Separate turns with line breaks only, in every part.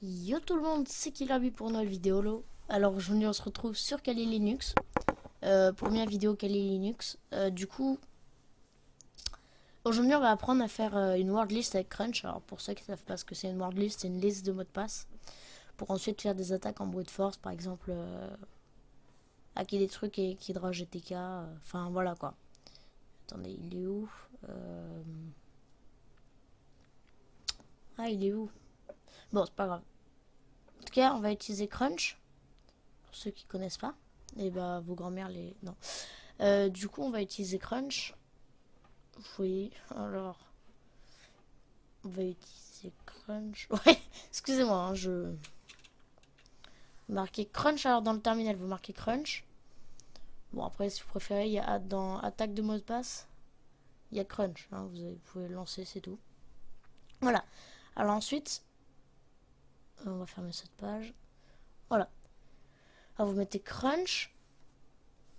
Yo tout le monde, c'est Kilabi pour une nouvelle vidéo là. Alors aujourd'hui on se retrouve sur Kali Linux. Première vidéo Kali Linux. Du coup, aujourd'hui on va apprendre à faire une wordlist avec Crunch. Alors pour ceux qui ne savent pas ce que c'est une wordlist, c'est une liste de mots de passe. Pour ensuite faire des attaques en brute force, par exemple hacker des trucs et Kidra GTK. Enfin voilà quoi. Attendez, il est où Ah, il est où? Bon, c'est pas grave. En tout cas, on va utiliser Crunch. Pour ceux qui connaissent pas. Et bah, vos grand-mères les... Non. Du coup, on va utiliser Crunch. Oui, alors... On va utiliser Crunch. Ouais, excusez-moi, hein, je... Marquez Crunch, alors dans le terminal, vous marquez Crunch. Bon, après, si vous préférez, il y a dans attaque de mot de passe, il y a Crunch. Hein, vous pouvez le lancer, c'est tout. Voilà. Alors ensuite, on va fermer cette page. Voilà. Alors vous mettez Crunch.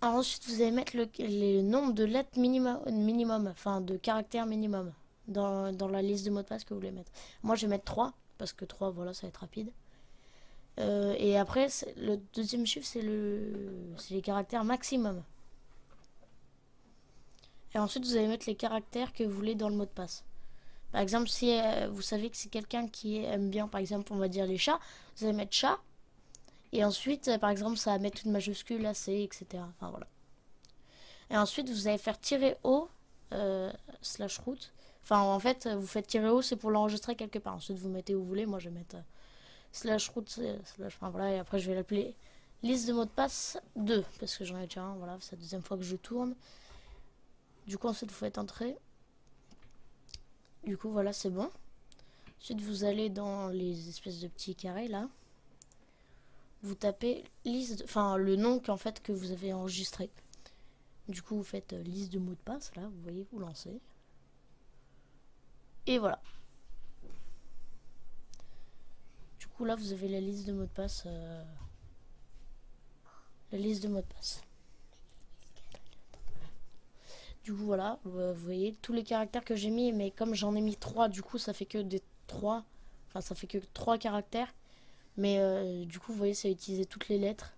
Alors ensuite, vous allez mettre le nombre de lettres minimum, enfin de caractères minimum dans la liste de mots de passe que vous voulez mettre. Moi, je vais mettre 3, parce que 3, voilà, ça va être rapide. Et après, le deuxième chiffre, c'est les caractères maximum. Et ensuite, vous allez mettre les caractères que vous voulez dans le mot de passe. Par exemple, si vous savez que c'est quelqu'un qui aime bien, par exemple, on va dire les chats, vous allez mettre chat. Et ensuite, par exemple, ça va mettre une majuscule, AC, etc. Enfin, voilà. Et ensuite, vous allez faire -o slash root. Enfin, en fait, vous faites -o, c'est pour l'enregistrer quelque part. Ensuite, vous mettez où vous voulez. Moi, je vais mettre slash root, slash... Enfin, voilà. Et après, je vais l'appeler liste de mots de passe 2. Parce que j'en ai déjà un. Voilà, c'est la deuxième fois que je tourne. Du coup, ensuite, vous faites entrer. Du coup, voilà, c'est bon. Ensuite, vous allez dans les espèces de petits carrés, là. Vous tapez liste, enfin le nom qu'en fait que vous avez enregistré. Du coup, vous faites liste de mots de passe, là, vous voyez, vous lancez. Et voilà. Du coup, là, vous avez la liste de mots de passe. La liste de mots de passe. Du coup, voilà, vous voyez tous les caractères que j'ai mis, mais comme j'en ai mis 3, du coup, ça fait que des 3. Enfin, ça fait que 3 caractères. Mais du coup, vous voyez, ça a utilisé toutes les lettres.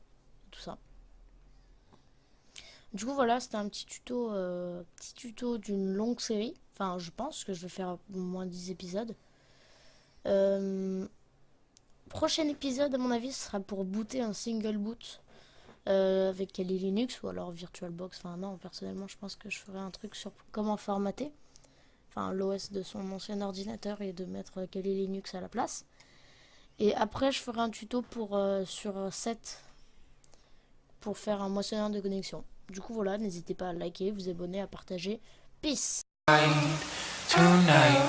Tout ça. Du coup, voilà, c'était un petit tuto d'une longue série. Enfin, je pense que je vais faire au moins 10 épisodes. Prochain épisode, à mon avis, ce sera pour booter un single boot avec Kali Linux ou alors VirtualBox. Enfin, non, personnellement, je pense que je ferai un truc sur comment formater. Enfin, l'OS de son ancien ordinateur et de mettre Kali Linux à la place. Et après, je ferai un tuto sur 7 pour faire un moissonneur de connexion. Du coup, voilà, n'hésitez pas à liker, vous abonner, à partager. Peace! Tonight.